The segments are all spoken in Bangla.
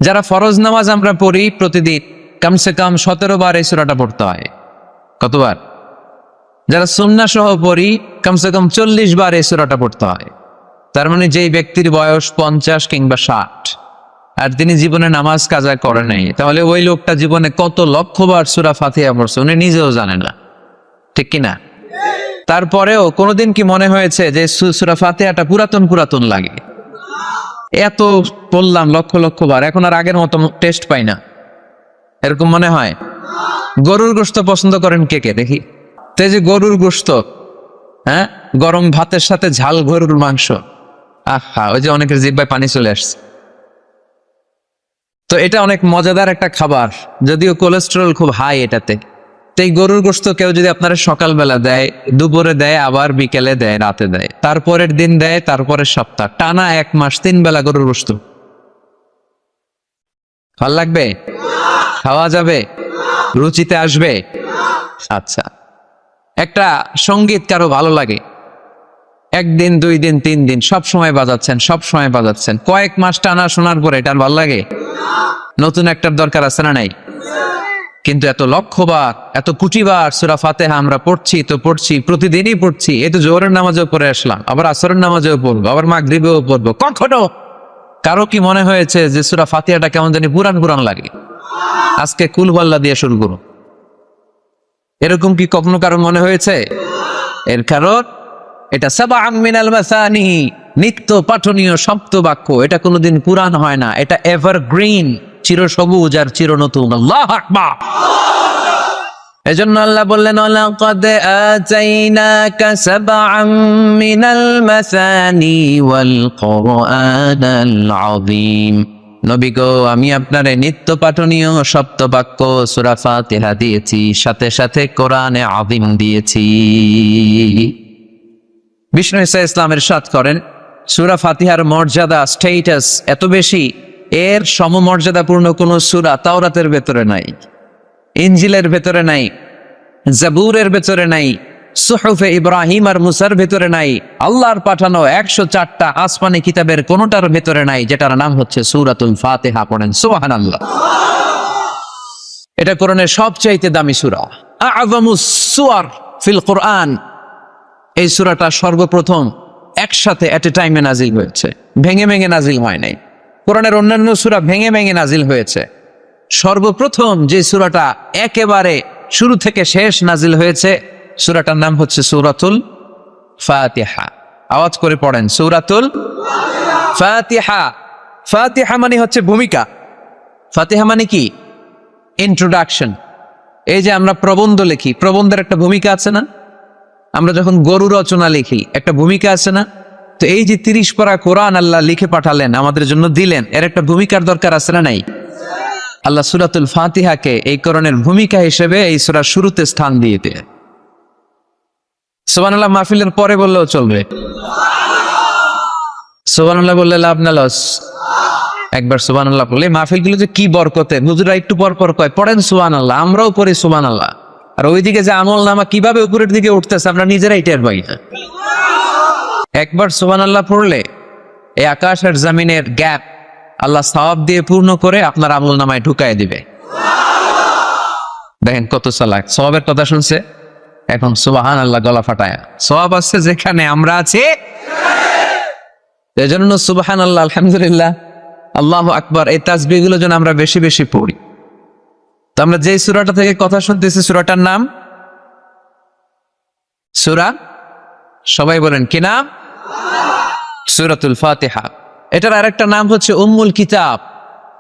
যারা ফরজ নামাজ আমরা পড়ি প্রতিদিন কমসে কম 17 বার এই সূরাটা পড়তে হয়। কতবার? যারা সুন্নাহ সহ পড়ি কমসে কম 40 বার এই সূরাটা পড়তে হয়। তার মানে যেই ব্যক্তির বয়স 50 কিংবা 60 আর তিনি জীবনে নামাজ কাজা করে নাই, তাহলে ওই লোকটা জীবনে কত লক্ষবার সূরা ফাতিহা পড়ছে উনি নিজেও জানে না, ঠিক কিনা? তারপরেও কোনোদিন কি মনে হয়েছে যে সূরা ফাতিহাটা পুরাতন পুরাতন লাগে? এত পড়লাম লক্ষ লক্ষ বার, এখন আর আগের মতো টেস্ট পাই না, এরকম মনে হয়? গরুর গোশত পছন্দ করেন কে কে দেখি? তো যে গরুর গোশত, হ্যাঁ, গরম ভাতের সাথে ঝাল গরুর মাংস, আহা, ওই যে অনেকের জিহ্বায় পানি চলে আসছে। তো এটা অনেক মজাদার একটা খাবার, যদিও কোলেস্টেরল খুব হাই এটাতে। তো এই গরুর গোশত কেউ যদি আপনারা সকালবেলা দেয়, দুপুরে দেয়, আবার বিকেলে দেয়, রাতে দেয়, তারপরের দিন দেয়, তারপরের সপ্তাহ, টানা 1 মাস 3 বেলা গরুর গোশত, ভাল লাগবে? খাওয়া যাবে? রুচিতে আসবে? আচ্ছা, একটা সঙ্গীত কারো ভালো লাগে, 1 দিন 2 দিন 3 দিন সব সময় বাজাচ্ছেন, সব সময় বাজাচ্ছেন, কয়েক মাস টানা শোনার পরে এটা আর ভালো লাগে? নতুন একটার দরকার আছে না নাই? কিন্তু এত লক্ষবার, এত কোটিবার সূরা ফাতিহা আমরা পড়ছি তো পড়ছি, প্রতিদিনই পড়ছি। এই তো জোহরের নামাজেও পড়ে আসলাম, আবার আসরের নামাজেও পড়বো, আবার মাগরিবেও পড়বো। কখনো কারো কি মনে হয়েছে যে সূরা ফাতিহাটা কেমন জানি পুরান পুরান লাগে? আজকে কুল ওয়াল্লাহ দিয়ে শুরু করো, এরকম কি কখনো কারো মনে হয়েছে? এর কারণ এটা সাবআম মিনাল মাসানি, নিত্য পাঠনীয় শব্দ বাক্য, এটা কোনোদিন পুরান হয় না, এটা এভারগ্রিন, চিরসবুজ আর চির নতুন। আল্লাহু আকবার। এজন্য আল্লাহ বললেন, লাকাদ আতাইনাকা সাবআম মিনাল মাসানি ওয়াল কুরআনাল আযীম। নবী গো, আমি আপনারে নিত্য পাঠনীয় শব্দ বাক্য সূরা ফাতিহা দিয়েছি, সাথে সাথে কোরআনে আযীম দিয়েছি। বিষ্ণু ঈসা ইসলামের ইরশাদ করেন, সূরা ফাতিহার মর্যাদা, স্ট্যাটাস এত বেশি, এর সমমর্যাদাপূর্ণ কোন সূরা তাওরাতের ভেতরে নাই, ইনজিলের ভেতরে নাই, জাবুরের ভেতরে নাই, সুহুফে ইব্রাহিম আর মুসার ভেতরে নাই, আল্লাহর পাঠানো 104টা আসমানি কিতাবের কোনটার ভেতরে নাই, যেটার নাম হচ্ছে সূরাতুল ফাতিহা। পড়েন সুবহানাল্লাহ। এটা কোরআনের সবচাইতে দামি সূরা, আ'যামুস সুওয়ার ফিল কোরআন। এই সূরাটা সর্বপ্রথম একসাথে এট এ টাইমে নাজিল হয়েছে, ভেঙে ভেঙে নাজিল হয় নাই। কোরআনের অন্যান্য সূরা ভেঙে ভেঙে নাজিল হয়েছে, সর্বপ্রথম যে সূরাটা একেবারে শুরু থেকে শেষ নাজিল হয়েছে, সূরাটার নাম হচ্ছে সূরাতুল ফাতিহা। আওয়াজ করে পড়েন, সূরাতুল ফাতিহা। ফাতিহা মানে হচ্ছে ভূমিকা। ফাতিহা মানে কি? ইন্ট্রোডাকশন। এই যে আমরা প্রবন্ধ লিখি, প্রবন্ধের একটা ভূমিকা আছে না? আমরা যখন গরু রচনা লিখি, একটা ভূমিকা আছে না? তো এই যে 30 পারা কোরআন আল্লাহ লিখে পাঠালেন, আমাদের জন্য দিলেন, এর একটা ভূমিকার দরকার আছে না নাই? আল্লাহ সূরাতুল ফাতিহাকে এই কোরআনের ভূমিকা হিসেবে এই সূরার শুরুতে স্থান দিয়ে দেয়। সুবহানাল্লাহ মাহফিলের পরে বললেও চলবে, সুবহানাল্লাহ বললে লাভ না লস? একবার সুবহানাল্লাহ বললে মাহফিলগুলো যে কি বরকতে, হুজুরা একটু পর পর কয় পড়েন সুবহানাল্লাহ, আমরাও পড়ি সুবহানাল্লাহ, আর ওইদিকে যে আমল নামা কিভাবে উপরের দিকে উঠতেছে আমরা নিজেরাই টের পাই না। একবার সুবহানাল্লাহ পড়লে এই আকাশ আর জমিনের গ্যাপ আল্লাহ সওয়াব দিয়ে পূর্ণ করে আপনার আমল নামায় ঢুকায় দিবে। দেখেন কত চালাক, সওয়াবের কথা শুনছে, এখন সুবহানাল্লাহ গলা ফাটায়। সওয়াব আছে যেখানে আমরা আছি, এজন্য সুবহানাল্লাহ, আলহামদুলিল্লাহ, আল্লাহু আকবার, এই তাসবিহগুলো যেন আমরা বেশি বেশি পড়ি। তো আমরা যে সূরাটা থেকে কথা শুনতেছি, সূরাটার নাম সূরা, সবাই বলেন কি নাম? সূরাতুল ফাতিহা। এটার আরেকটা নাম হচ্ছে উম্মুল কিতাব,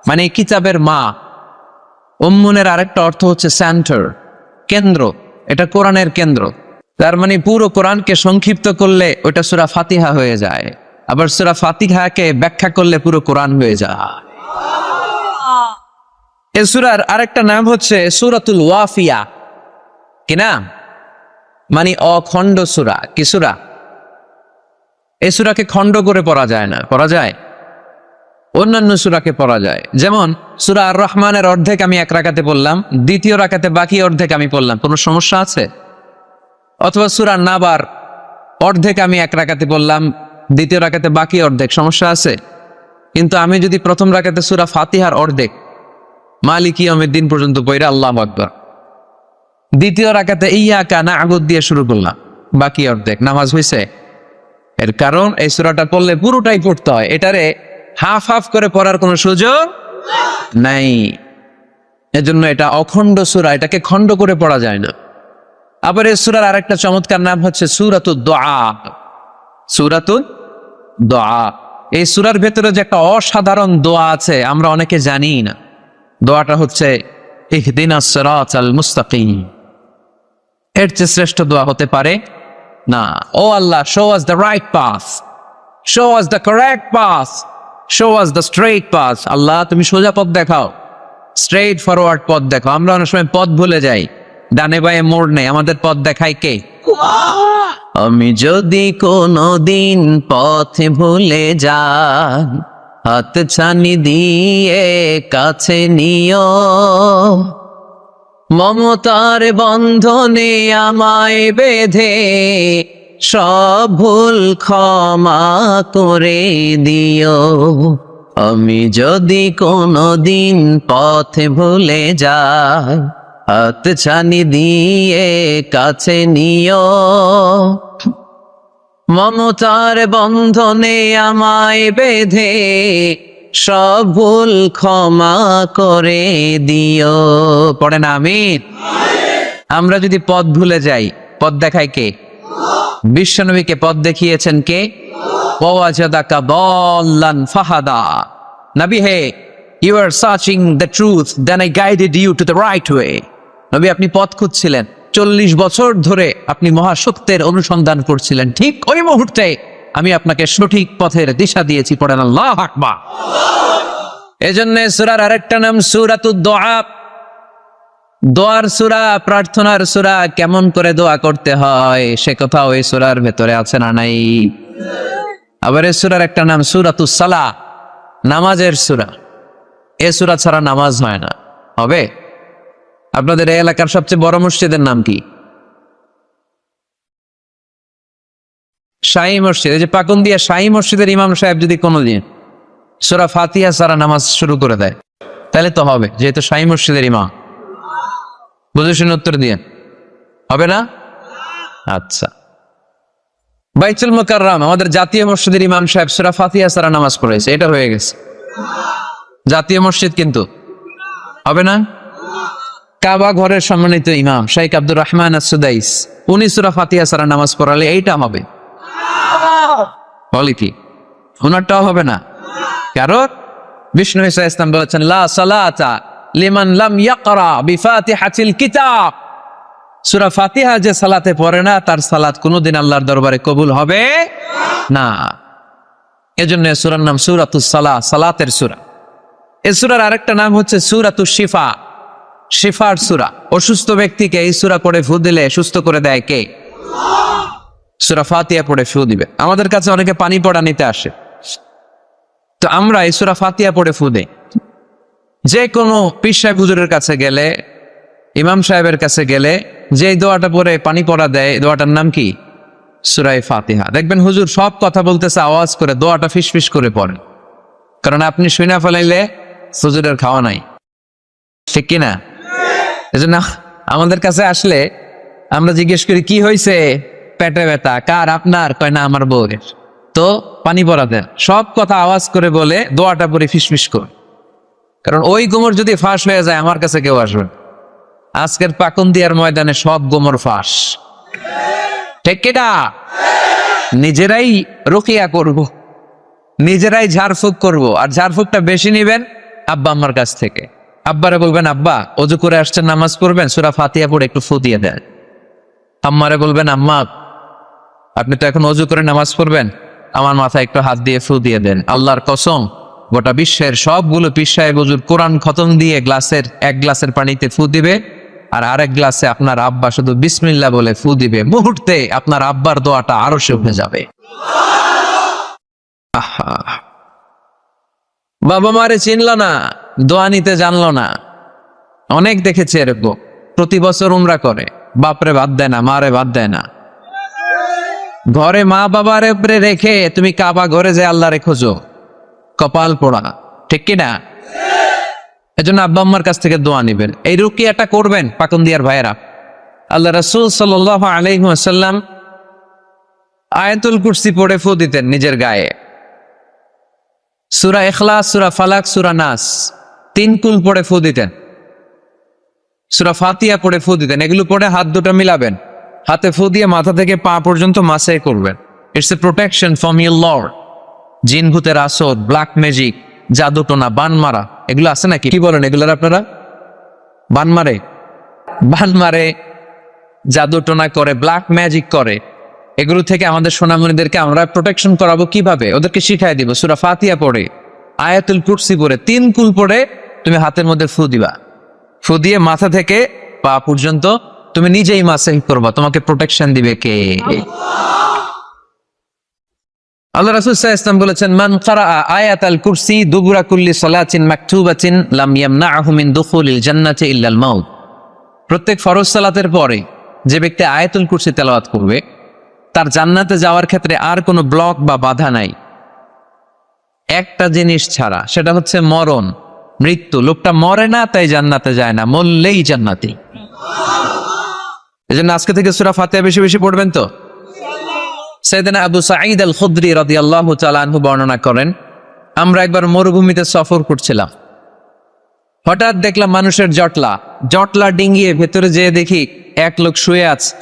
মানে কিতাবের মা। উম্মুনের আরেকটা অর্থ হচ্ছে সেন্টার, কেন্দ্র। এটা কোরআনের কেন্দ্র। তার মানে পুরো কোরআনকে সংক্ষিপ্ত করলে ওটা সূরা ফাতিহা হয়ে যায়, আবার সূরা ফাতিহাকে ব্যাখ্যা করলে পুরো কোরআন হয়ে যায়। এই সূরার আরেকটা নাম হচ্ছে সূরাতুল ওয়াফিয়া। কি নাম? মানে অখণ্ড সূরা। কি সূরা? এই সূরাকে খণ্ড করে পড়া যায় না। পড়া যায়? অন্যান্য সূরাকে পড়া যায়। যেমন সূরা আর রহমানের অর্ধেক আমি 1 রাকাতে পড়লাম, দ্বিতীয় রাকাতে বাকি অর্ধেক আমি পড়লাম, কোনো সমস্যা আছে? অথবা সূরা নাবার অর্ধেক আমি 1 রাকাতে পড়লাম, দ্বিতীয় রাকাতে বাকি অর্ধেক, সমস্যা আছে? কিন্তু আমি যদি প্রথম রাকাতে সূরা ফাতিহার অর্ধেক মালিকি ইয়াউমিদ দিন পর্যন্ত পড়ে আল্লাহু আকবার, দ্বিতীয় রাকাতে ইয়াকা না'বুদু দিয়ে শুরু করলাম, বাকি অর্ধেক, নামাজ হইছে? এর কারণ এই সূরাটা পড়লে পুরোটাই পড়তে হয়, এটারে হাফ হাফ করে পড়ার কোনো সুযোগ নাই। এজন্য এটা অখণ্ড সূরা, এটাকে খণ্ড করে পড়া যায় না। আবার এই সূরার আরেকটা চমৎকার নাম হচ্ছে সূরাতুদ দুআ। সূরাতুদ দুআ, এই সূরার ভেতরে যে একটা অসাধারণ দোয়া আছে আমরা অনেকে জানি না। দোয়াটা হচ্ছে ইহদিনাস সিরাতাল মুস্তাকিম। এর চেয়ে শ্রেষ্ঠ দোয়া হতে পারে না। ও Allah, show us the right path, show us the correct path, show us the straight path. Allah তুমি সোজা পথ দেখাও, স্ট্রেইট ফরওয়ার্ড পথ দেখাও। আমরা অনেক সময় পথ ভুলে যাই, ডানে বায়ে মোড় নেই, আমাদের পথ দেখায় কে? আমি যদি কোনদিন পথ ভুলে যাই, হাত ছানি দিয়ে কাছে নিও, মমতার বন্ধনে আমায় বেঁধে সব ভুল ক্ষমা করে দিও। আমি যদি কোনদিন পথ ভুলে যাই, হাত ছানি দিয়ে কাছে নিও, মমতার বন্ধনে আমায় বেঁধে সব ভুল ক্ষমা করে দিও। পড়েন আমিন। আমরা যদি পথ ভুলে যাই, পথ দেখায় কে? বিশ্বনবীকে পথ দেখিয়েছেন কে? ওয়াজাদাকা দাল্লান ফাহাদা। নবী হে, you are searching the truth, then I guided you to the right way. নবী আপনি পথ খুঁজছিলেন, 40 বছর ধরে আপনি মহাসত্যের অনুসন্ধান করছিলেন, ঠিক ওই মুহূর্তে আমি আপনাকে সঠিক পথের দিশা দিয়েছি। পড়েন আল্লাহু আকবার। এজন্য সূরার আরেকটা নাম সূরাতুদ দুআ। দোয়ার সূরা, প্রার্থনার সূরা। কেমন করে দোয়া করতে হয় সে কথা ওই সূরার ভেতরে আছে না নাই? আবার এই সূরার একটা নাম সূরাতুস সালাহ, নামাজের সূরা। এই সূরা ছাড়া নামাজ হয় না। হবে? আপনাদের এই এলাকার সবচেয়ে বড় মসজিদের নাম কি? শাহী মসজিদ। এই যে পাকুন্দিয়া শাহী মসজিদের ইমাম সাহেব যদি কোনোদিন সূরা ফাতিহা ছাড়া নামাজ শুরু করে দেয় তাহলে তো হবে, যেহেতু শাহী মসজিদের ইমাম। বুঝে শুনে উত্তর দিয়ে হবে না? আচ্ছা, বাইতুল মুকাররম আমাদের জাতীয় মসজিদের ইমাম সাহেব সূরা ফাতিহা ছাড়া নামাজ পড়েছে, এটা হয়ে গেছে জাতীয় মসজিদ, কিন্তু হবে না? কাবা ঘরের সম্মানিত ইমাম শাইখ আব্দুর রহমান আস-সুদাইস, উনি সূরা ফাতিহা ছাড়া নামাজ পড়ালে এইটা হবে। বলি কি ওনারটাও হবে না? কারণ বিষ্ণু ঈসা ইসলাম বলেছেন লা সালাতা লিমান লাম ইয়াকরা বিফাতিহাতিল কিতাব। সূরা ফাতিহা যে সালাতে পড়ে না তার সালাত কোনোদিন আল্লাহর দরবারে কবুল হবে না। এজন্য সূরার নাম সূরাতুস সালাহ, সালাতের সূরা। এই সূরার আরেকটা নাম হচ্ছে সূরাতুশ শিফা, শিফার সূরা। অসুস্থ ব্যক্তিকে এই সূরা পড়ে ফু দিলে সুস্থ করে দেয় কে? সূরা ফাতিহা পড়ে ফু দিবে। আমাদের কাছে অনেকে পানি পড়া নিতে আসে, তো আমরা এই সূরা ফাতিহা পড়ে ফু দেই। যে কোনো পীর সাহেব হুজুরের কাছে গেলে, ইমাম সাহেবের কাছে গেলে যে দোয়াটা পড়ে পানি পড়া দেয়, দোয়াটার নাম কি? সূরা ফাতিহা। দেখবেন হুজুর সব কথা বলতেছে আওয়াজ করে, দোয়াটা ফিসফিস করে পড়ে, কারণ আপনি শুনে ফেলাইলে হুজুরের খাওয়া নাই, ঠিক কিনা? এজন্য আমাদের কাছে আসলে আমরা জিজ্ঞেস করি কি হয়েছে, পেটে ব্যথা। কার? আপনার? কয় না আমার বউয়ের। তো পানি পড়া দেন। সব কথা আওয়াজ করে বলে, দোয়াটা পরে ফিসফিস করে, কারণ ওই গোমর যদি ফাঁস হয়ে যায় আমার কাছে কেউ আসবে। আজকের পাকুন্দিয়ার ময়দানে সব গোমর ফাঁস, ঠিক কিনা? নিজেরাই রুকিয়া করব, নিজেরাই ঝাড়ফুঁক করব, আর ঝাড়ফুঁকটা বেশি নিবেন আব্বা আম্মার কাছ থেকে। আব্বারে বলবেন আব্বা ওযু করে আসছেন নামাজ পড়বেন, সূরা ফাতিহা পড়ে একটু ফু দিয়ে দেন। আম্মারে বলবেন আম্মা আপনি তো এখন ওযু করে নামাজ পড়বেন, আমার মাথায় একটু হাত দিয়ে ফু দিয়ে দেন। আল্লাহর কসম গোটা বিশ্বের সবগুলো পীর সাহেব হুজুর কোরআন খতম দিয়ে এক গ্লাসের পানিতে ফু দিবে, আর আরেক গ্লাসে আপনার আব্বা শুধু বিসমিল্লাহ বলে ফু দিবে। মুহূর্তে আপনার আব্বার দোয়াটা আরশে উঠে যাবে। আহা, বাবা মারে চিনলো না, দোয়া নিতে জানলো না। অনেক দেখেছি এরকম, প্রতি বছর উমরা করে, বাপরে বাদ দেয় না, মারে বাদ দেয় না। ঘরে মা বাবার উপরে রেখে তুমি কাবা ঘরে যে আল্লাহরে খোঁজো, কপাল পোড়া, ঠিক কিনা? এজন্য আব্বা আম্মার কাছ থেকে দোয়া নিবেন। এই রুকিয়াটা করবেন পাকন্দিয়ার ভাইয়েরা। আল্লাহ রাসূল সাল্লাল্লাহু আলাইহি ওয়াসাল্লাম আয়াতুল কুরসি পড়ে ফু দিতেন নিজের গায়ে। সূরা ইখলাস, সূরা ফালাক, সূরা নাস 3 কুল পড়ে ফু দিতেন। সূরা ফাতিহা পড়ে ফু দিতেন। এগুলো পড়ে হাত দুটো মিলাবেন, হাতে ফু দিয়ে মাথা থেকে পা পর্যন্ত মাসাই করবেন। It's a protection from your Lord. জিন ভূতের আসর, ব্ল্যাক ম্যাজিক, জাদুটোনা, বান মারা, এগুলো আছে নাকি? কি বলেন এগুলোর আপনারা? বান মারে, জাদুটোনা করে, ব্ল্যাক ম্যাজিক করে, এগুলো থেকে আমাদের সোনামণিদেরকে আমরা প্রোটেকশন করাবো কিভাবে? ওদেরকে শিখাই দিব। সূরা ফাতিহা পড়ে, আয়াতুল কুরসি পড়ে, 3 কুল পড়ে তুমি হাতের মধ্যে ফু দিবা। ফু দিয়ে মাথা থেকে পা পর্যন্ত তুমি নিজেই মাসাজ করবা। তোমাকে প্রোটেকশন দিবে কে? আল্লাহ রাসূল সাল্লাল্লাহু আলাইহি ওয়াসাল্লাম বলেছেন, মান ক্বারাআ আয়াতাল কুরসি দুবুরা কুল্লি সালাতিন মাকতুবাতিন লাম ইয়ামনাহু মিন দুখুলিল জান্নাতি ইল্লাল মাউত। প্রত্যেক ফরজ সালাতের পরে যে ব্যক্তি আয়াতুল কুরসি তেলাওয়াত করবে, তার জান্নাতে যাওয়ার ক্ষেত্রে আর কোনো ব্লক বা বাধা নাই, একটা জিনিস ছাড়া, সেটা হচ্ছে মরণ, মৃত্যু। লোকটা মরে না তাই জান্নাতে যায় না, মরলেই জান্নাতি। এজন্য আজকে থেকে সূরা ফাতিহা বেশি বেশি পড়বেন তো। সাইয়েদনা আবু সাঈদ আল খুদরি রাদিয়াল্লাহু তাআলা আনহু বর্ণনা করেন, আমরা একবার মরুভূমিতে সফর করছিলাম। হঠাৎ দেখলাম মানুষের জটলা ডিঙ্গিয়ে ভেতরে যেয়ে দেখি এক লোক শুয়ে আছে,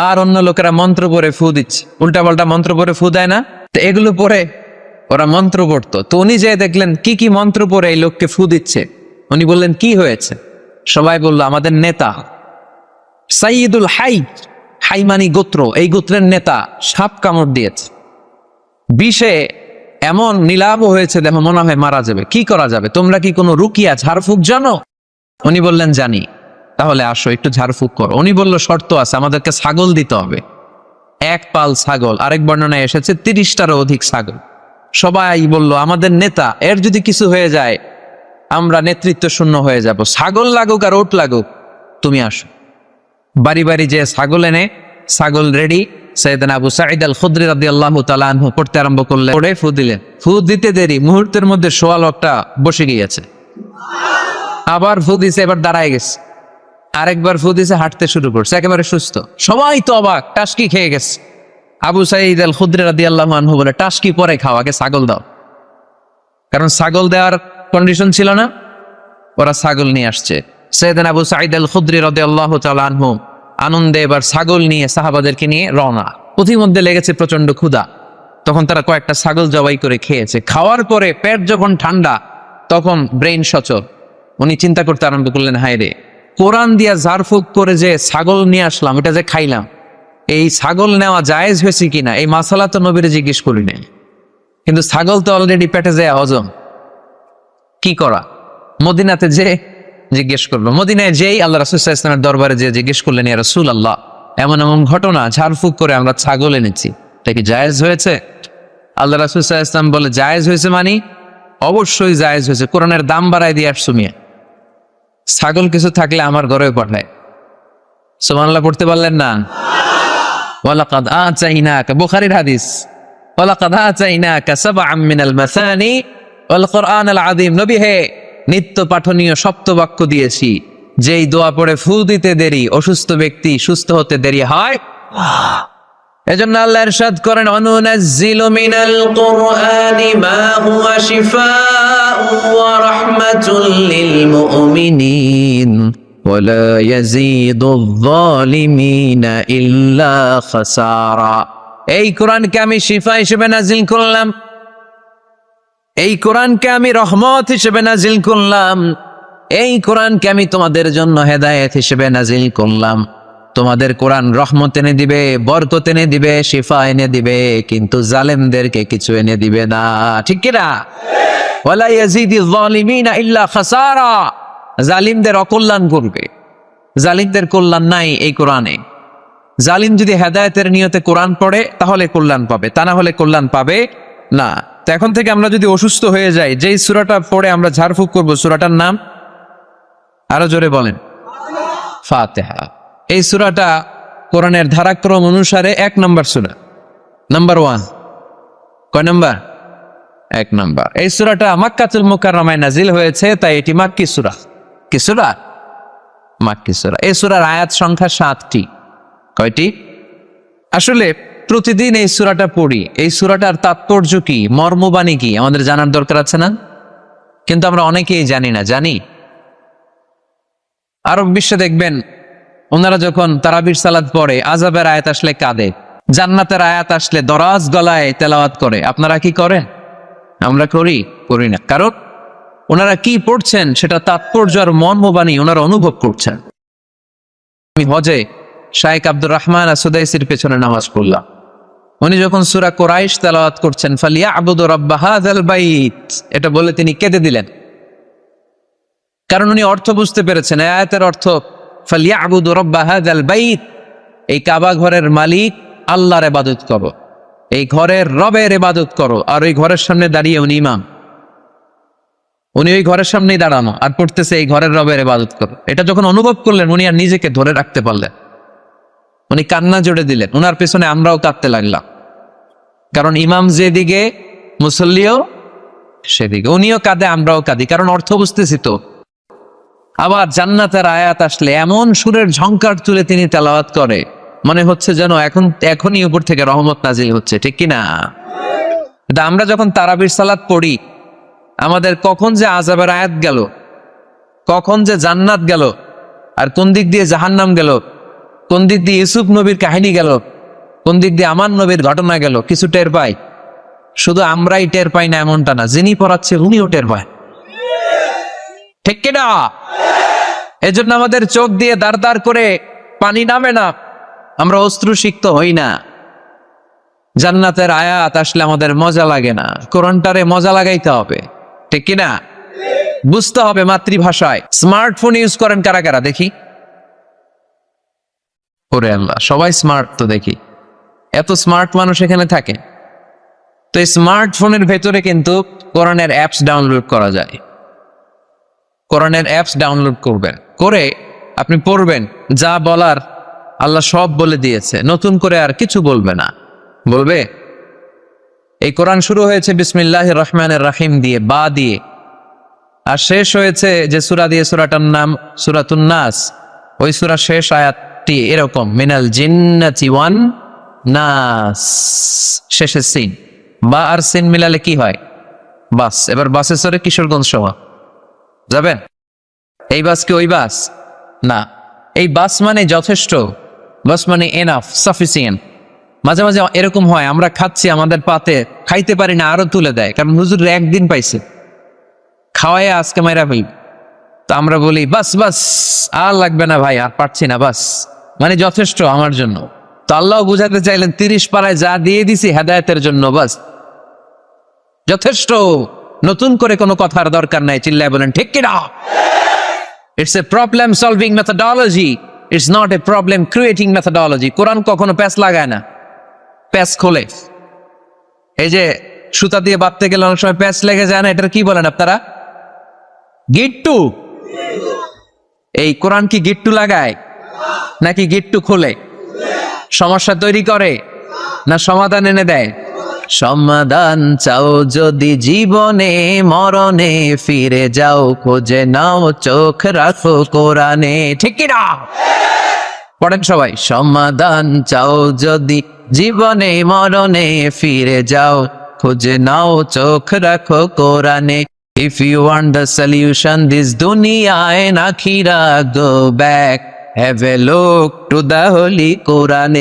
আর অন্য লোকেরা মন্ত্র পড়ে ফু দিচ্ছে। উল্টাপাল্টা মন্ত্র পড়ে ফু দেয় না? তো এগুলো পড়ে ওরা মন্ত্র পড়তো। তো উনি যেয়ে দেখলেন কি কি মন্ত্র পড়ে এই লোককে ফু দিচ্ছে। উনি বললেন, কি হয়েছে? সবাই বলল, আমাদের নেতা সাইয়্যিদুল হাইমানি গোত্র, এই গোত্রের নেতা সাপ কামড় দিয়েছে, বিষে এমন নীলাভ হয়েছে, দেখো মনে হয় মারা যাবে। কি করা যাবে? তোমরা কি কোনো রুকিয়া ঝাড়ফুঁক জানো? উনি বললেন, জানি। তাহলে আসো একটু ঝাড়ফুঁক করো। উনি বলল, শর্ত আছে, আমাদেরকে ছাগল দিতে হবে, 1 পাল ছাগল। আরেক বর্ণনায় এসেছে 30টারও অধিক ছাগল। সবাই বলল, আমাদের নেতা, এর যদি কিছু হয়ে যায় আমরা নেতৃত্ব শূন্য হয়ে যাব। ছাগল লাগুক আর ওট লাগুক, তুমি আসো। বাড়ি বাড়ি যে ছাগল এনে, ছাগল রেডি। সাইয়েদনা আবু সাঈদ আল খুদরি রাদিয়াল্লাহু তাআলা আনহু পড়তে আরম্ভ করলেন। পড়ে ফু দিলেন। ফু দিতে দেরি, মুহূর্তের মধ্যে সোয়া লোকটা বসে গিয়েছে। আবার ফু দিছে, এবার দাঁড়ায় গেছে। আরেকবার ফু দিছে, হাঁটতে শুরু করছে, একেবারে সুস্থ। সবাই তো অবাক, টাসকি খেয়ে গেছে। আবু সাঈদ আল খুদরি রাদিয়াল্লাহু আনহু বলে, টাসকি পরে খাও, আগে ছাগল দাও। কারণ ছাগল দেওয়ার কন্ডিশন ছিল না। ওরা ছাগল নিয়ে আসছে। সাইয়েদনা আবু সাঈদ আল খুদরি রাদিয়াল্লাহু তাআলা আনহু আনন্দে এবার ছাগল নিয়ে সাহাবাদেরকে নিয়ে রওনা। পথিমধ্যে লেগেছে প্রচন্ড ক্ষুধা। তখন তারা কয়েকটা ছাগল জবাই করে খেয়েছে। খাওয়ার পরে পেট যখন ঠান্ডা, তখন ব্রেইন সচল। উনি চিন্তা করতে আরম্ভ করলেন, হায় রে, কোরআন দিয়া ঝাড়ফুঁক করে যে ছাগল নিয়ে আসলাম, এটা যে খাইলাম, এই ছাগল নেওয়া জায়েজ হয়েছে কিনা এই মাসালা তো নবীরে জিজ্ঞেস করি নাই। কিন্তু ছাগল তো অলরেডি পেটে যায় হজম, কি করা? মদিনাতে যে জিজ্ঞেস করলো। মদিনায় যেই আল্লাহ রাসূল সাল্লাল্লাহু আলাইহি ওয়াসাল্লামের দরবারে যে জিজ্ঞেস করলেন, ইয়া রাসূলুল্লাহ, এমন এমন ঘটনা, ঝাড়ফুঁক করে আমরা ছাগল এনেছি, এটা কি জায়েজ হয়েছে? আল্লাহ রাসূল সাল্লাল্লাহু আলাইহি ওয়াসাল্লাম বলে, জায়েজ হয়েছে মানে? অবশ্যই জায়েজ হয়েছে, কোরআনের দাম বাড়ায় দিয়ে আসছো মিয়া। ছাগল কিছু থাকলে আমার ঘরেও পাঠায়। সুবহানাল্লাহ পড়তে পারলেন না? ওয়ালাকাদ আতাইনাকা, বুখারীর হাদিস, ওয়ালাকাদ আতাইনাকা সাবআম মিনাল মাসানি ওয়াল কুরআনাল আযীম। নবী হে, নিত্য পাঠনীয় সপ্তবাক্য দিয়েছি, যেই দোয়া পড়ে ফু দিতে দেরি, অসুস্থ ব্যক্তি সুস্থ হতে দেরি হয়। এজন্য আল্লাহ ইরশাদ করেন, অনুনাজ্জিলু মিনাল কুরআনি মা হুয়া শিফাউন ওয়া রাহমাতুল লিল মুমিনিন ওয়া লা ইয়াজিদুয যালিমিনা ইল্লা খাসারা। এই কোরআনকে আমি শিফা হিসেবে নাজিল করলাম, এই কোরআনকে আমি রহমত হিসেবে নাজিল করলাম, এই কোরআনকে আমি তোমাদের জন্য হেদায়েত হিসেবে নাজিল করলাম। তোমাদের কোরআন রহমত এনে দিবে, বরকত এনে দিবে, শিফা এনে দিবে, কিন্তু জালেমদেরকে কিছু এনে দিবে না। ঠিক কি না? ওয়ালা ইয়াজিদিয যালিমিনা ইল্লা খাসারা। জালিমদের অকল্যাণ করবে, জালিমদের কল্যাণ নাই এই কোরআনে। জালিম যদি হেদায়েতের নিয়তে কোরআন পড়ে তাহলে কল্যাণ পাবে, তা না হলে কল্যাণ পাবে না। তো এখন থেকে আমরা যদি অসুস্থ হয়ে যাই, যেই সূরাটা পড়ে আমরা ঝাড়ফুঁক করব, সূরাটার নাম আরো জোরে বলেন, ফাতিহা। এই সূরাটা কোরআনের ধারাক্রম অনুসারে 1 নম্বর সূরা, নাম্বার 1। কয় নাম্বার? এক নাম্বার। এই সূরাটা মাক্কাতুল মুকাররমায় নাজিল হয়েছে, তাই এটি মাক্কি সূরা। কি সূরা? মাক্কি সূরা। এই সূরার আয়াত সংখ্যা 7টি। কয়টি? আসলে প্রতিদিন এই সূরাটা পড়ি, এই সূরাটার তাৎপর্য কি, মর্মবাণী কি আমাদের জানার দরকার আছে না? কিন্তু আমরা অনেকেই জানি না। জানি? আরব বিশ্বে দেখবেন ওনারা যখন তারাবির সালাত পড়ে, আযাবের আয়াত আসলে কাঁদে, জান্নাতের আয়াত আসলে দরাজ গলায় তেলাওয়াত করে। আপনারা কি করেন? আমরা করি না। কারণ ওনারা কি পড়ছেন সেটা তাৎপর্য আর মর্মবাণী ওনারা অনুভব করছেন। আমি হজে শাইখ আব্দুর রহমান আসুদাইসির পেছনে নামাজ পড়লাম। উনি যখন সূরা কুরাইশ তেলাওয়াত করছেন, ফালিয়াবুদু রাব্বা হাযাল বাইত, এটা বলে তিনি কেঁদে দিলেন। কারণ উনি অর্থ বুঝতে পেরেছেন। এই আয়াতের অর্থ ফালিয়াবুদু রাব্বা হাযাল বাইত, এই কাবা ঘরের মালিক আল্লাহর ইবাদত করো, এই ঘরের রবের ইবাদত করো। আর ওই ঘরের সামনে দাঁড়িয়ে উনি ইমাম, উনি ওই ঘরের সামনেই দাঁড়ানো আর পড়তেছে এই ঘরের রবের ইবাদত করো। এটা যখন অনুভব করলেন উনি আর নিজেকে ধরে রাখতে পারলেন, উনি কান্না জোড়ে দিলেন। উনার পেছনে আমরাও কাঁদতে লাগলাম, কারণ ইমাম যেদিকে মুসল্লিও সেদিকে, উনিও কাঁদে আমরাও কাঁদি, কারণ অর্থ বুঝতেছি তো। আবার জান্নাতের আয়াত আসলে এমন সুরের ঝংকার তুলে তিনি তেলাওয়াত করে, মনে হচ্ছে যেন এখনই উপর থেকে রহমত নাজিল হচ্ছে। ঠিক কিনা? আমরা যখন তারাবির সালাত পড়ি, আমাদের কখন যে আযাবের আয়াত গেল, কখন যে জান্নাত গেল, আর কোন দিক দিয়ে জাহান্নাম গেল, কোন দিক দিয়ে ইউসুফ নবীর কাহিনী গেল, কোন দিক দিয়ে আমার নবীর ঘটনা গেল, কিছু টের পাই। শুধু আমরাই টের পাই না এমনটা না, যিনি পড়াচ্ছে উনিও টের পায়। ঠিক কিনা? এজন্য আমাদের চোখ দিয়ে দাঁড় দাঁড় করে পানি নামে না, আমরা অশ্রুসিক্ত হই না। জান্নাতের আয়াত আসলে আমাদের মজা লাগে না, কোরআনটারে মজা লাগাইতে হবে। ঠিক কিনা? বুঝতে হবে মাতৃভাষায়। স্মার্টফোন ইউজ করেন কারা কারা দেখি? ওরে আল্লাহ, সবাই স্মার্ট তো দেখি, এত স্মার্ট মানুষ এখানে থাকে। তো এই স্মার্টফোনের ভেতরে কিন্তু কোরআনের অ্যাপস ডাউনলোড করা যায়। কোরআনের অ্যাপস ডাউনলোড করবেন, করে আপনি পড়বেন, যা বলার আল্লাহ সব বলে দিয়েছে, নতুন করে আর কিছু বলবে না। বলবে? এই কোরআন শুরু হয়েছে বিসমিল্লাহির রহমানির রহিম দিয়ে, বা দিয়ে, আর শেষ হয়েছে যে সূরা দিয়ে, সূরাটার নাম সূরাতুন নাস। ওই সূরা শেষ আয়াতটি এরকম, মিনাল জিন্নাতি ওয়ান নাস, শেষে সিন। বা আর সিন মিলালে কি হয়? বাস। এবার বাসে চড়ে কিশোরগঞ্জ শহর যাবেন? এই বাস কি ওই বাস? না, এই বাস মানে যথেষ্ট, বাস মানে এনাফ, সাফিসিয়েন্ট। মাঝে মাঝে এরকম হয়, আমরা খাচ্ছি, আমাদের পাতে খাইতে পারি না, আরো তুলে দেয়, কারণ হুজুর একদিন পাইছে, খাওয়াই আজকে মাইরা ফেল। তো আমরা বলি বাস বাস, আর লাগবে না ভাই, আর পারছি না, বাস মানে যথেষ্ট আমার জন্য। তো আল্লাহ বুঝাতে চাইলেন 30 পারায় যা দিয়ে দিছি হেদায়েতের জন্য, বাস যথেষ্ট, নতুন করে কোনো কথার দরকার নাই। চিল্লায় বলেন ঠিক কিনা? It's a problem solving methodology, it's not a problem creating methodology. Quran কখনো প্যাচ লাগায় না, প্যাচ খোলে। এই যে সুতা দিয়ে বাঁধতে গেলে অনেক সময় প্যাচ লেগে যায় না, এটার কি বলেন আপনারা? গিট্টু। এই কোরআন কি গিট্টু লাগায় নাকি গিট্টু খোলে? সমস্যা তৈরি করে না সমাধান এনে দেয়? সমাধান চাও যদি জীবনে মরণে, ফিরে যাও খোঁজে নাও, চোখ রাখো কোরআনে। ঠিক কিনা? পড়েন সবাই, সমাধান চাও যদি জীবনে মরণে, ফিরে যাও খুঁজে নাও, চোখ রাখো কোরআনে। If you want the solution this dunya and akhirah, go back, have a look to the holy Quran.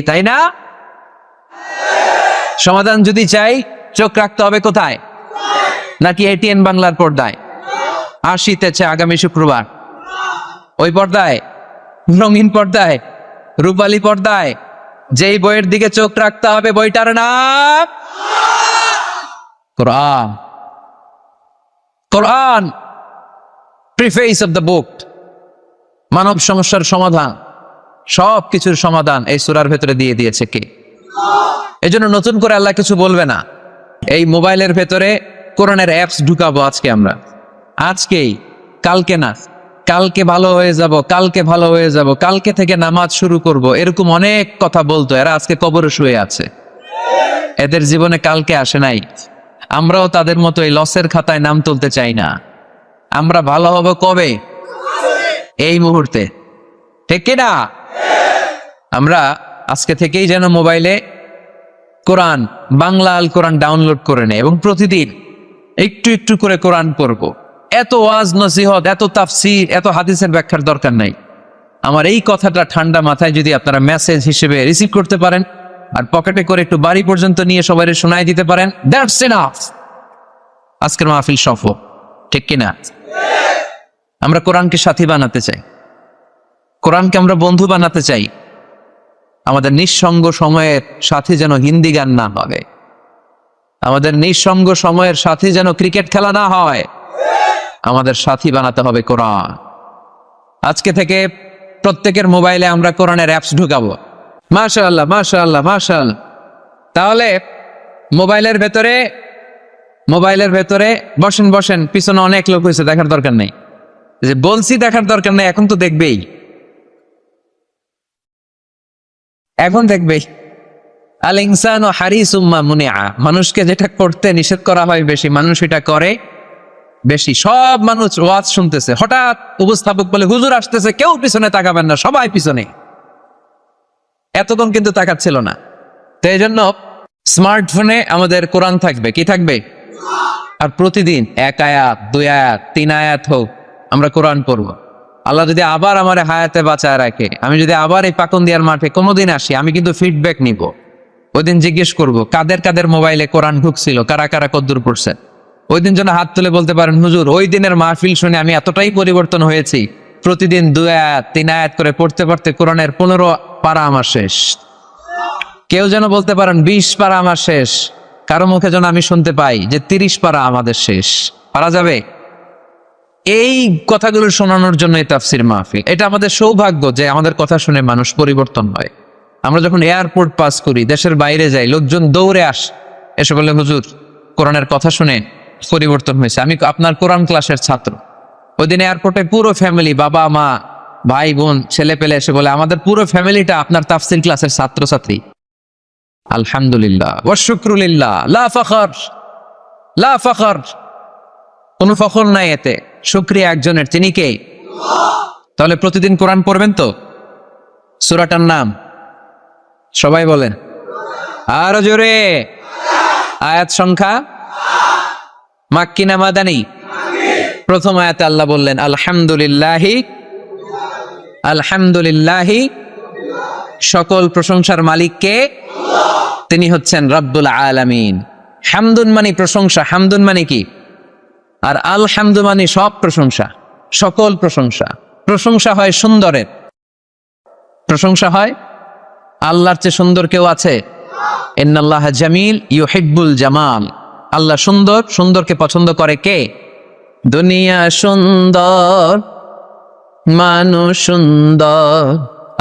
তাই না? সমাধান যদি চাই চোখ রাখতে হবে কোথায়? নাকি এটিএন বাংলার পর্দায়? আসিতেছে আগামী শুক্রবার ওই পর্দায়, রঙিন পর্দায়, রূপালী পর্দায়, যেই বইয়ের দিকে চোখ রাখতে হবে বইটার নাম কোরআন। কোরআন প্রিফেস অফ দ্য বুক, মানব সমস্যার সমাধান, সব কিছুর সমাধান এই সূরার ভেতরে দিয়ে দিয়েছে কে? এজন্য নতুন করে আল্লাহ কিছু বলবে না। এই মোবাইলের ভেতরে কোরআনের অ্যাপস ঢুকাবো আজকে আমরা, আজকেই, কালকে না, কালকে ভালো হয়ে যাব, কালকে ভালো হয়ে যাব, কালকে থেকে নামাজ শুরু করব, এরকম অনেক কথা বলতো। এরা আজকে কবরে শুয়ে আছে, এদের জীবনে কালকে আসে নাই। আমরাও তাদের মতো এই লসের খাতায় নাম তুলতে চাই না। আমরা ভালো হব কবে? এই মুহূর্তে, ঠিক কিনা? আমরা আজকে থেকেই যেন মোবাইলে কোরআন, বাংলা আল কোরআন ডাউনলোড করে নেয় এবং প্রতিদিন একটু একটু করে কোরআন পড়ব। এত ওয়াজ নসিহত, এত তাফসীর, এত হাদিসের ব্যাখ্যার দরকার নাই। আমার এই কথাটা ঠান্ডা মাথায় যদি আপনারা মেসেজ হিসেবে রিসিভ করতে পারেন আর পকেটে করে একটু বাড়ি পর্যন্ত নিয়ে সবাই শোনাই দিতে পারেন, দ্যাটস এনাফ। আজকের মাহফিল সফল, ঠিক কিনা? আমরা কোরআনকে সাথী বানাতে চাই, কোরআনকে আমরা বন্ধু বানাতে চাই। আমাদের নিঃসঙ্গ সময়ের সাথে যেন হিন্দি গান না হবে, আমাদের নিঃসঙ্গ সময়ের সাথে যেন ক্রিকেট খেলা না হয়। আমাদের সাথী বানাতে হবে কোরআন। আজকে থেকে প্রত্যেকের মোবাইলে আমরা কোরআনের অ্যাপস ঢুকাবো। মাশাআল্লাহ, মাশাআল্লাহ, মাশাআল্লাহ। তাহলে মোবাইলের ভেতরে বসেন বসেন, পিছনে অনেক লোক হয়েছে, দেখার দরকার নেই। যে বলছি দেখার দরকার নেই, এখন তো দেখবেই, এখন দেখবেই। আল ইনসানু হারিসুম মা মুনিআ, মানুষকে যেটা করতে নিষেধ করা হয় বেশি, মানুষ এটা করে বেশি। সব মানুষ ওয়াজ শুনতেছে, হঠাৎ উপস্থাপক বলে হুজুর আসতেছে, কেউ পিছনে তাকাবেন না, সবাই পিছনে। এতক্ষণ কিন্তু তাকাচ্ছিল না। তো এই জন্য স্মার্টফোনে আমাদের কোরআন থাকবে, কি থাকবে? আর প্রতিদিন 1 আয়াত, 2 আয়াত, 3 আয়াত হোক, আমরা কোরআন পড়ব। আল্লাহ যদি আবার আমার হায়াতে বাঁচায় রাখে, আমি যদি আবার এই পাকুন্দিয়ার মাঠে কোনোদিন আসি, আমি কিন্তু ফিডব্যাক নিব। ওই দিন জিজ্ঞেস করবো কাদের কাদের মোবাইলে কোরআন ঢুকছিল, কারা কারা কদ্দুর পড়ছেন। ওই দিন যেন হাত তুলে বলতে পারেন, হুজুর ওই দিনের মাহফিল শুনে আমি এতটাই পরিবর্তন হয়েছি, প্রতিদিন 2 আয়াত 3 আয়াত করে পড়তে পড়তে কোরআনের 15 পারা আমার শেষ। কেউ যেন বলতে পারেন 20 পারা আমার শেষ। কারো মুখে যেন আমি শুনতে পাই যে 30 পারা আমাদের শেষ। পারা যাবে? এই কথাগুলো শোনানোর জন্য এই তাফসির মাহফিল। এটা আমাদের সৌভাগ্য যে আমাদের কথা শুনে মানুষ পরিবর্তন হয়। আমরা যখন এয়ারপোর্ট পাস করি, দেশের বাইরে যাই, লোকজন দৌড়ে এসে বলে হুজুর কোরআনের কথা শুনে পরিবর্তন হয়েছে, আমি আপনার কোরআন ক্লাসের ছাত্র। ওই দিন এয়ারপোর্টে পুরো ফ্যামিলি, বাবা মা ভাই বোন ছেলে পেলে এসে বলে আমাদের পুরো ফ্যামিলিটা আপনার তাফসির ক্লাসের ছাত্রছাত্রী। আলহামদুলিল্লাহ ওয়া শুকরুলিল্লাহ, লা ফখর, লা ফখর, কোনো ফখর নাই এতে, শুকরিয়া একজনের, তিনি কে? তাহলে প্রতিদিন কোরআন পড়বেন তো? সূরাটার নাম সবাই বলেন আরো জোরে। আয়াত সংখ্যা মাক্কি না মাদানী? প্রথম আয়াতে আল্লাহ বললেন আলহামদুলিল্লাহি, আলহামদুলিল্লাহি, সকল প্রশংসার মালিক কে? তিনি হচ্ছেন রব্বুল আলামিন। হামদুন মানে প্রশংসা, হামদুন মানে কি? আর আলহামদু মানে সব প্রশংসা, সকল প্রশংসা। প্রশংসা হয় সুন্দরের, প্রশংসা হয় আল্লাহর চেয়ে সুন্দর কেউ আছে? ইন্নাল্লাহা জামিল ইউহিব্বুল জামাল। আল্লাহ সুন্দর, সুন্দরকে পছন্দ করে কে? দুনিয়া সুন্দর, মানুষ সুন্দর,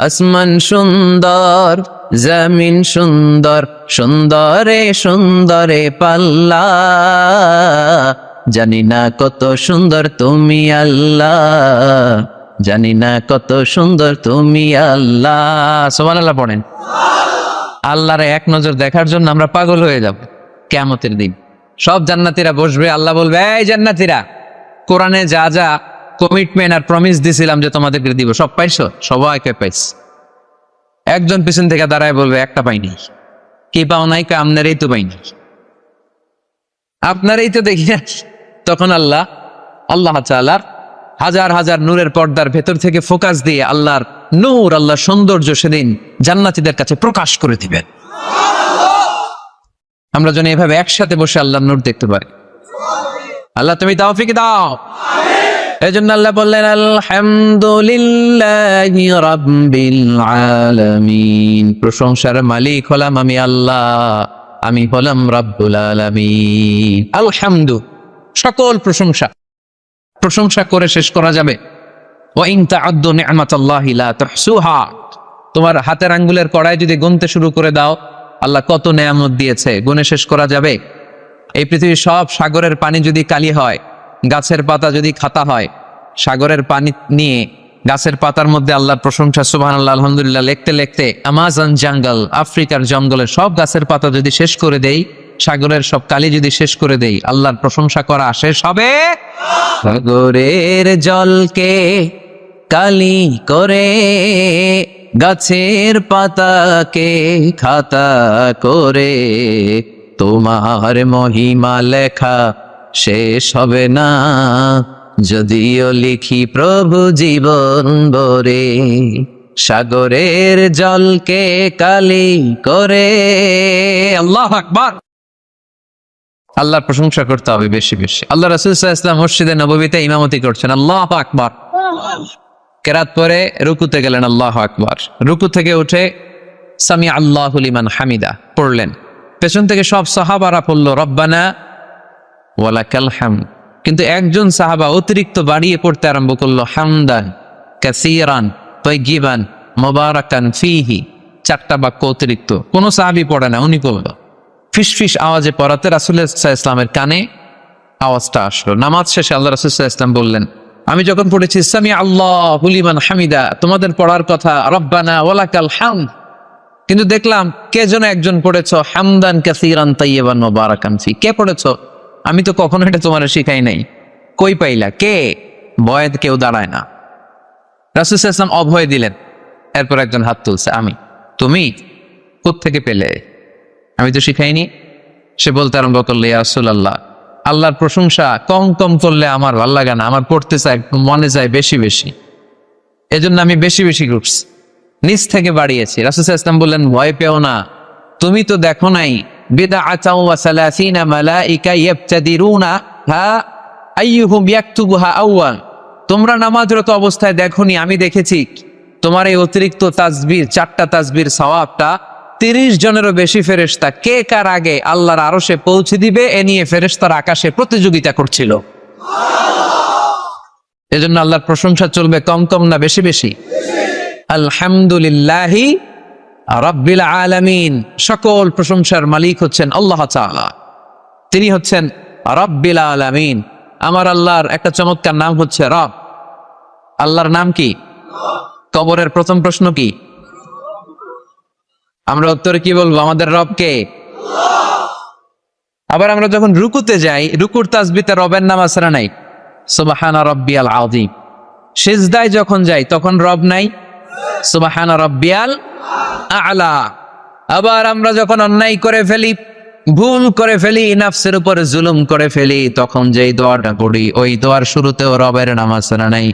আসমান সুন্দর, জমিন সুন্দর, সুন্দরে সুন্দরে পাল্লা, জানি না কত সুন্দর তুমি আল্লাহ, জানি না কত সুন্দর তুমি আল্লাহ। সুবহানাল্লাহ পড়েন। আল্লাহর এক নজর দেখার জন্য আমরা পাগল হয়ে যাব কিয়ামতের দিন। সব জান্নাতীরা বসবে, আল্লাহ বলবে এই জান্নাতীরা, কোরআনে যা যা কমিটমেন্ট আর প্রমিস দিছিলাম যে তোমাদেরকে দিব, সব পাইছো? সবাইকে পাইছি। একজন পিছন থেকে দাঁড়ায় বলবে একটা পাইনি। কি পাও নাই? আপনারই তো পাইনি, আপনারই তো দেখি। তখন আল্লাহ তাআলার হাজার হাজার নূরের পর্দার ভেতর থেকে ফোকাস দিয়ে আল্লাহর নূর, আল্লাহর সৌন্দর্য সেদিন জান্নাতীদের কাছে প্রকাশ করে দিবেন। আমরা যেন এভাবে একসাথে বসে আল্লাহর নূর দেখতে পারি। আল্লাহ তুমি তৌফিক দাও। এই জন্য আল্লাহ বললেন আলহামদুলিল্লাহি রাব্বিল আলামিন, প্রশংসার মালিক হলাম আমি আল্লাহ, আমি হলাম রাব্বুল আলামিন। আলহামদু, সকল প্রশংসা, প্রশংসা করে শেষ করা যাবে। ওয়া ইন তা'উদ্দু নি'মাতাল্লাহি লা তুহসুহা, তোমার হাতের আঙ্গুলের কড়াই যদি গুনতে শুরু করে দাও আল্লাহ কত নেয়ামত দিয়েছে, গুনে শেষ করা যাবে? এই পৃথিবীর সব সাগরের পানি যদি কালি হয়, গাছের পাতা যদি খাতা হয়, সাগরের পানি নিয়ে গাছের পাতার মধ্যে আল্লাহর প্রশংসা সুবহানাল্লাহ আলহামদুলিল্লাহ লিখতে লিখতে আমাজন জঙ্গল, আফ্রিকার জঙ্গলের সব গাছের পাতা যদি শেষ করে দেই, সাগরের সব কালি যদি শেষ করে দেই, আল্লাহর প্রশংসা করা শেষ হবে? সাগরের জলকে কালি করে, গাছের পাতাকে খাতা করে, তোমার মহিমা লেখা শেষ হবে না, যদিও লিখি প্রভু জীবন ভরে। সাগরের জলকে কালি করে। আল্লাহু আকবার। আল্লাহর প্রশংসা করতে হবে বেশি বেশি। আল্লাহ রাসূল সাল্লাল্লাহু আলাইহি ওয়াসাল্লাম মসজিদে নববীতে ইমামতি করছেন, আল্লাহু আকবার। কেরাত পরে রুকুতে গেলেন, আল্লাহু আকবার। রুকু থেকে উঠে সামি আল্লাহু লিমান হামিদা পড়লেন। পেছন থেকে সব সাহাবারা পড়ল রব্বানা ওয়ালাকাল হামদ। কিন্তু একজন সাহাবা অতিরিক্ত বাড়িয়ে পড়তে আরম্ভ করলো হামদান কাসীরান তাইয়িবান মুবারাকান ফীহি। 4টা বাক্য অতিরিক্ত, কোন সাহাবী পড়ে না, উনি পড়ল। ফিসফিস আওয়াজে পড়াতে রাসূল সাল্লাল্লাহু আলাইহি ওয়াসাল্লামের কানে আওয়াজটা আসলো। নামাজ শেষে আল্লাহ রাসূল সাল্লাল্লাহু আলাইহি ওয়াসাল্লাম বললেন, আমি যখন পড়েছি সামি আল্লাহু লিমান হামিদা, তোমাদের পড়ার কথা রব্বানা ওয়ালাকাল হামদ, কিন্তু দেখলাম কে যেন একজন পড়েছ হামদান কাসীরান তাইয়িবান মুবারাকান ফি। কে পড়েছ? আমি তো কখনো এটা তোমার শিখাই নাই, কই পাইলা? কে? ভয়ে কেউ দাঁড়ায় না। রাসূল সাল্লাল্লাহু আলাইহি ওয়াসাল্লাম অভয় দিলেন। এরপর একজন হাত তুলছে, আমি। তুমি কোত্থেকে পেলে? আমি তো শিখাইনি। সে বলতে আরম্ভ করলে, ইয়া রাসূলুল্লাহ, আল্লাহর প্রশংসা কম কম করলে আমার ভাল লাগে না, আমার পড়তে চাই, মনে চাই বেশি বেশি, এজন্য আমি বেশি বেশি করছি, নিচ থেকে বাড়িয়েছি। রাসূল সাল্লাল্লাহু আলাইহি ওয়াসাল্লাম বললেন, ভয় পেও না, তুমি তো দেখো নাই বিদআতাও ওয়া সালাসিনা মালাইকা ইয়াবতাদিরুনা হা আইয়ুহুম ইয়াকতুবুহা আউয়াল। তোমরা নামাজরত অবস্থায় দেখোনি, আমি দেখেছি তোমার এই অতিরিক্ত তাসবিহ, 4টা তাসবির সওয়াবটা 30 জনেরও বেশি ফেরেশতা কে কার আগে আল্লাহর আরশে পৌঁছে দিবে এ নিয়ে ফেরেশতারা আকাশে প্রতিযোগিতা করছিল। এজন্য আল্লাহর প্রশংসা চলবে কম কম না বেশি বেশি? আলহামদুলিল্লাহি রাব্বিল আলামিন। সকল প্রশংসার মালিক হচ্ছেন আল্লাহ তাআলা, তিনি হচ্ছেন রাব্বিল আলামিন। আমার আল্লাহর একটা চমৎকার নাম হচ্ছে রব। আল্লাহর নাম কি? কবরের প্রথম প্রশ্ন কি? আমরা উত্তরে কি বলবো? আমাদের রব কে? আবার আমরা যখন রুকুতে যাই, রুকুর তাসবিতে রবের নাম আছে না নাই? সুবহানা রাব্বিয়াল আযীম। সিজদায় যখন যাই তখন রব নাই? সুবহানা রাব্বিয়াল আ'লা। আবার আমরা যখন অন্যায় করে ফেলি, ভুল করে ফেলি, নফসের উপরে জুলুম করে ফেলি, তখন যেই দোয়াটা পড়ি ওই দোয়ার শুরুতেও রবের নাম আছে না নাই?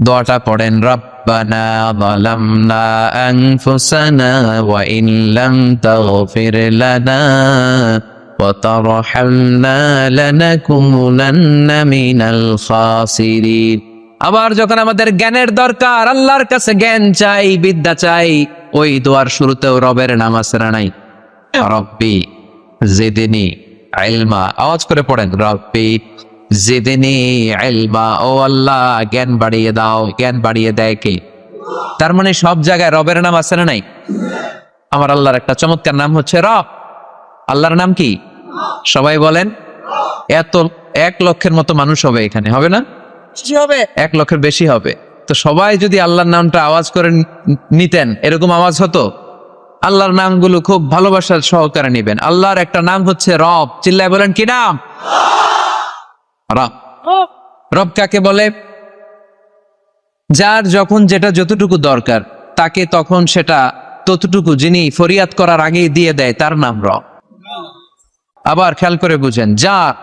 দোয়াটা পড়েন, রব্বানা যালামনা আনফুসানা ওয়া ইন লাম তাগফির লানা ওয়া তারহামনা লানাকুনান্না মিনাল খাসিরিন। আবার যখন আমাদের জ্ঞানের দরকার, আল্লাহর কাছে জ্ঞান চাই, বিদ্যা চাই, ওই দোয়ার শুরুতেও রবের নাম আছে না নাই? রব্বি জিদনি ইলমা। আওয়াজ করে পড়েন, রব্বি জিদনি ইলমা। ও আল্লাহ, জ্ঞান বাড়িয়ে দাও। জ্ঞান বাড়িয়ে দেয় কে? তার মানে সব জায়গায় রবের নাম আছে না নাই? আমার আল্লাহর একটা চমৎকার নাম হচ্ছে রব। আল্লাহর নাম কি? সবাই বলেন। এত 1 লক্ষের মতো মানুষ হবে এখানে, হবে না? হবে 1 লক্ষের বেশি হবে। তো সবাই যদি আল্লাহর নামটা আওয়াজ করে নিতেন, এরকম আওয়াজ হতো। আল্লাহর নামগুলো খুব ভালোবাসার সহকারে নিবেন। আল্লাহর একটা নাম হচ্ছে রব। চিল্লায় বলেন, কি নাম? রব। রব কাকে বলে? যার যখন যেটা যতটুকু দরকার তাকে তখন সেটা ততটুকু, যিনি ফরিয়াদ করার আগেই দিয়ে দেয়, তার নাম রব। আবার খেয়াল করে বুঝেন, যার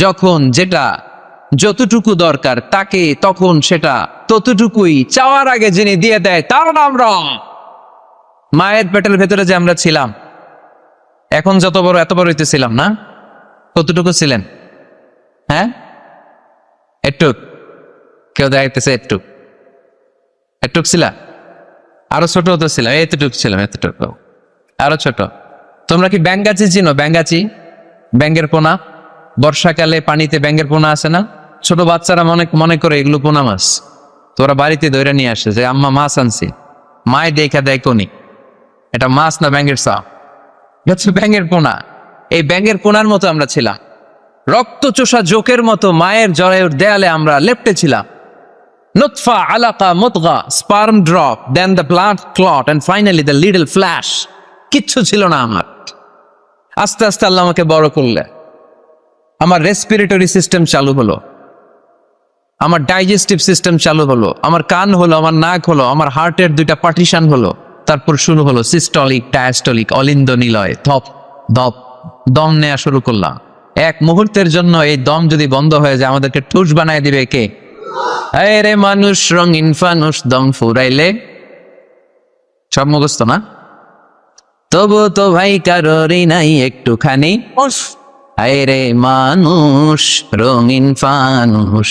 যখন যেটা যতটুকু দরকার তাকে তখন সেটা ততটুকুই চাওয়ার আগে যিনি দিয়ে দেয়, তার নাম রব। মায়ের পেটের ভেতরে যে আমরা ছিলাম, এখন যত বড় এত বড় হইতেছিলাম না? কতটুকু ছিলেন? হ্যাঁ, একটু। কেউ দেখাইতেছে একটু একটু ছিল, আরো ছোট হতো ছিলাম, এতটুকু ছিলাম, এতটুকু, আরো ছোট। তোমরা কি ব্যাঙ্গাচি চিনো? ব্যাঙ্গাচি, ব্যাঙ্গের পোনা। বর্ষাকালে পানিতে ব্যাঙ্গের পোনা আছে না? ছোট বাচ্চারা মনে করে এগুলো পোনা মাছ। তোরা বাড়িতে ধরে নিয়ে আসে যে আম্মা মাছ আনছি, মায় দেখা দেয় কোনি এটা মাছ না ব্যাঙ্গের সাপ, ব্যাঙ্গের পোনা। এই ব্যাঙ্গের পোনার মতো আমরা ছিলাম, রক্ত চোষা জোকের মতো মায়ের জরায়ুর দেয়ালে আমরা লেপ্টে ছিলাম। নুতফা, আলাকা, মুতগা, sperm drop, then the blood clot, and finally the little flesh. কিচ্ছু ছিল না আমার। আস্তে আস্তে আল্লাহ আমাকে বড় করলে, আমার রেসপিরেটরি সিস্টেম চালু হলো, আমার ডাইজেস্টিভ সিস্টেম চালু হলো, আমার কান হলো, আমার নাক হলো, আমার হার্টের দুইটা পার্টিশন হলো, তারপর শুরু হলো সিস্টলিক, ডায়াস্টলিক, অলিন্দ নিলয়, ধপ ধপ দম নেওয়া শুরু করলাম। এক মুহূর্তের জন্য এই দম যদি বন্ধ হয়ে যায় আমাদেরকে ঠুস বানায় দিবে কে? রে মানুষ রঙিন ফানুষ, দম ফুরাইলে সব মুখস্থ না, তবু তো ভাই কারোরই নাই একটুখানি রে মানুষ রঙিন ফানুষ,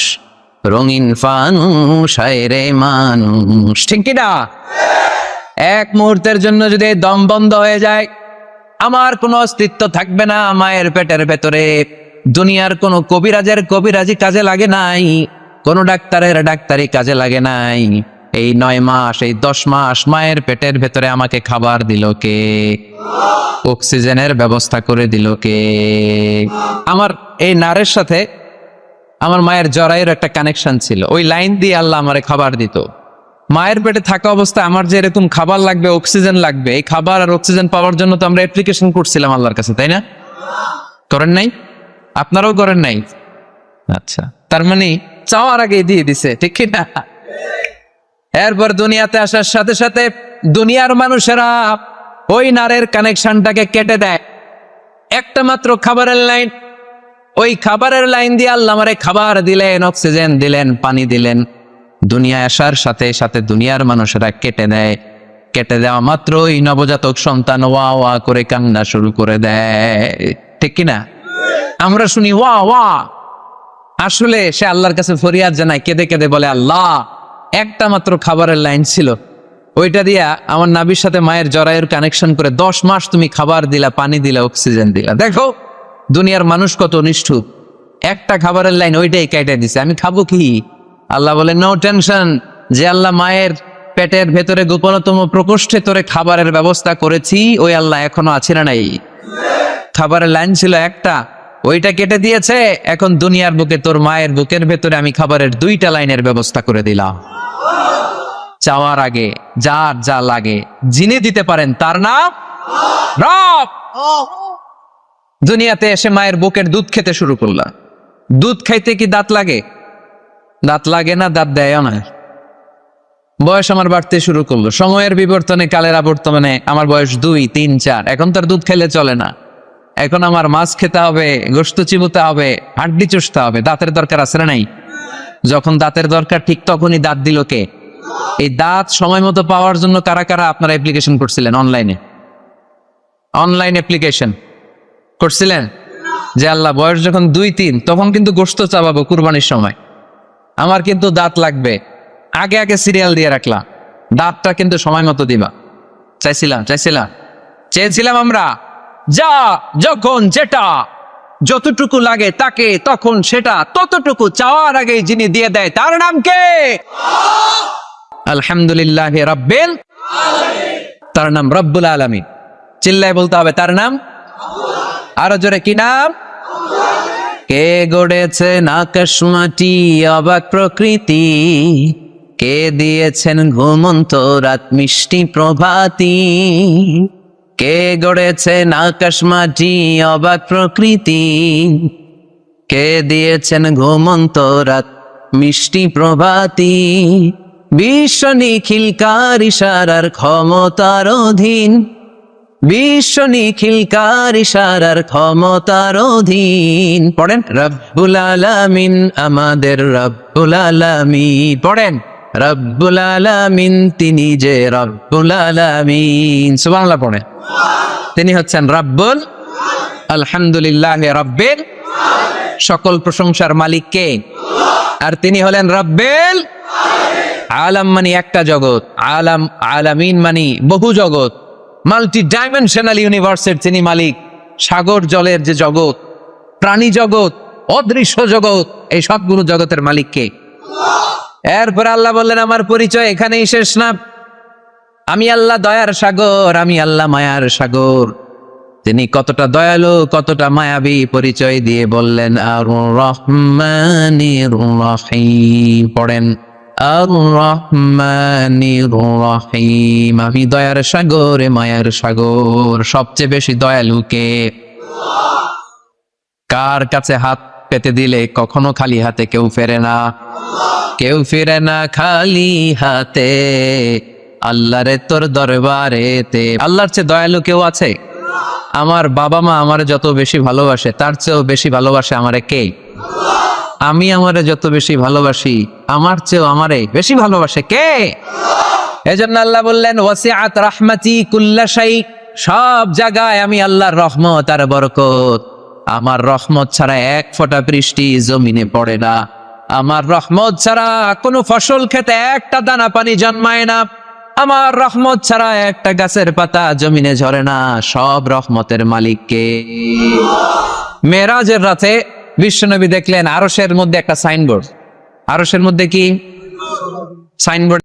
রঙিন ফানুষ রে মানুষ, ঠিক কিনা? এক মুহূর্তের জন্য যদি দম বন্ধ হয়ে যায় আমার কোনো অস্তিত্ব থাকবে না মায়ের পেটের ভেতরে। দুনিয়ার কোনো কবিরাজের কবিরাজি কাজে লাগে নাই, কোনো ডাক্তারের ডাক্তারি কাজে লাগে নাই। এই 9 মাস, এই 10 মাস মায়ের পেটের ভেতরে আমাকে খাবার দিল কে? অক্সিজেনের ব্যবস্থা করে দিল কে? আমার এই নারের সাথে আমার মায়ের জরায়ুর একটা কানেকশন ছিল, ওই লাইন দিয়ে আল্লাহ আমারে খাবার দিত। মায়ের পেটে থাকা অবস্থায় আমার যে এরকম খাবার লাগবে, অক্সিজেন লাগবে, এই খাবার আর অক্সিজেন পাওয়ার জন্য তো আমরা অ্যাপ্লিকেশন করছিলাম আল্লাহর কাছে, তাই না? করেন নাই? আপনারাও করেন নাই? আচ্ছা, তার মানে চাওয়ার আগে দিয়ে দিছে, ঠিক কি না? এরপর দুনিয়াতে আসার সাথে সাথে দুনিয়ার মানুষেরা ওই নারের কানেকশনটাকে কেটে দেয়। একটা মাত্র খাবারের লাইন, ওই খাবারের লাইন দিয়ে আল্লাহ আমারে খাবার দিলেন, অক্সিজেন দিলেন, পানি দিলেন। দুনিয়ায় আসার সাথে সাথে দুনিয়ার মানুষেরা কেটে দেয়। কেটে দেওয়া মাত্রই নবজাতক সন্তান ওয়া ওয়া করে কান্না শুরু করে দেয়, ঠিক কিনা? আমরা শুনি ওয়া ওয়া, আসলে সে আল্লাহর কাছে ফরিয়াদ জানায়, কেঁদে কেঁদে বলে, আল্লাহ একটা মাত্র খাবারের লাইন ছিল, ওইটা দিয়া আমার নাভির সাথে মায়ের জরায়ুর কানেকশন করে 10 মাস তুমি খাবার দিলা, পানি দিলা, অক্সিজেন দিলা। দেখো দুনিয়ার মানুষ কত নিষ্ঠুর, একটা খাবারের লাইন ওইটাই কেটে দিছে, আমি খাবো কি? আল্লাহ বলে নো টেনশন, যে আল্লাহ মায়ের পেটের ভেতরে গোপনতম প্রকোষ্ঠে তোরে খাবারের ব্যবস্থা করেছি, ওই আল্লাহ এখনো আছে না নাই? খাবারের লাইন ছিল একটা, ওইটা কেটে দিয়েছে, এখন দুনিয়ার বুকে তোর মায়ের বুকের ভেতরে আমি খাবারের 2টা লাইনের ব্যবস্থা করে দিলাম। চাওয়ার আগে যার যা লাগে যিনি দিতে পারেন তার নাম রব। দুনিয়াতে এসে মায়ের বুকের দুধ খেতে শুরু করলাম। দুধ খাইতে কি দাঁত লাগে? দাঁত লাগে না, দাঁত দেয় না। বয়স আমার বাড়তে শুরু করলো, সময়ের বিবর্তনে, কালের আবর্তমানে আমার বয়স 2, 3, 4। এখন তার দুধ খেলে চলে না, এখন আমার মাছ খেতে হবে, গোশত চিবুতে হবে, হাড্ডি চুষতে হবে। দাঁতের দরকার আছে না নাই? যখন দাঁতের দরকার ঠিক তখনই দাঁত দিল কে? এই দাঁত সময় মতো পাওয়ার জন্য কারা কারা আপনারা অ্যাপ্লিকেশন করছিলেন? অনলাইন অ্যাপ্লিকেশন করছিলেন যে আল্লাহ বয়স যখন 2, 3 তখন কিন্তু গোশত চাবাবো কুরবানির সময়, আমার কিন্তু দাঁত লাগবে, আগে আগে সিরিয়াল দিয়ে রাখলাম, দাঁতটা কিন্তু সময় মতো দিবা। চেয়েছিলাম আমরা, যা যখন যেটা যতটুকু লাগে তাকে তখন সেটা ততটুকু চাওয়ার আগে যিনি দিয়ে দেয় তার নাম কে? আলহামদুলিল্লাহ রাব্বিল আলামিন, তার নাম রব্বুল আলামিন। চিল্লায় বলতে হবে তার নাম, আরো জোরে কি নাম? কে গড়েছেন আকাশ মাটি অবাক প্রকৃতি, কে দিয়েছেন ঘুমন্ত রাত মিষ্টি প্রভাতী, কে গড়েছেন আকাশ মাটি অবাক প্রকৃতি, কে দিয়েছেন ঘুমন্ত রাত মিষ্টি প্রভাতী, বিশ্ব নিখিলকার ইশারার ক্ষমতার অধীন, বিশ্ব নিখিলকার ইশারার ক্ষমতার অধীন। পড়েন রব্বুল আলামিন, আমাদের রব্বুল আলামিন। পড়েন রব্বুল আলামিন, তিনি যে রব্বুল আলামিন। সুবহানাল্লাহ পড়েন। তিনি হচ্ছেন রব্বুল, আলহামদুলিল্লাহ রব্বিল, সকল প্রশংসার মালিক কে? আর তিনি হলেন রব্বিল আলাম, মানে একটা জগৎ, আলাম আলামিন মানে বহু জগৎ, মাল্টি ডাইমেনশনাল ইউনিভার্সের তিনি মালিক। সাগর জলের যে জগৎ, প্রাণী জগৎ, অদৃশ্য জগৎ, এই সবগুলো জগতের মালিক কে? এরপর আল্লাহ বললেন আমার পরিচয় এখানেই শেষ না, আমি আল্লাহ দয়ার সাগর, আমি আল্লাহ মায়ার সাগর। তিনি কতটা দয়ালু, কতটা মায়াবী পরিচয় দিয়ে বললেন আর রহমানির রহিম। পড়েন আর রহমানির রহিম, আমি দয়ার সাগর, মায়ার সাগর। সবচেয়ে বেশি দয়ালু কে? কার কাছে হাত পেতে দিলে কখনো খালি হাতে কেউ ফেরে না, কেউ ফিরে না খালি হাতে, আল্লাহরে তোর দরবারেতে। আল্লাহর চেয়ে দয়ালু কেউ আছে? আমার বাবা মা আমারে যত বেশি ভালোবাসে তার চেয়েও বেশি ভালোবাসে আমারে কে? আমি আমারে যত বেশি ভালোবাসি আমার চেয়েও আমারে বেশি ভালোবাসে কে? এজন্য আল্লাহ বললেন ওয়াসিআত রাহমাতি কুল্লা শাই, সব জায়গায় আমি আল্লাহর রহমত আর বরকত। আমার রহমত ছাড়া এক ফোঁটা বৃষ্টি জমিনে পড়ে না, আমার রহমত ছাড়া কোনো ফসল খেতে একটা দানা পানি জন্মায় না, আমার রহমত ছাড়া একটা গাছের পাতা জমিনে ঝরে না। সব রহমতের মালিককে। মেরাজের রাতে বিশ্বনবী দেখলেন আরশের মধ্যে একটা সাইনবোর্ড। আরশের মধ্যে কি সাইনবোর্ড?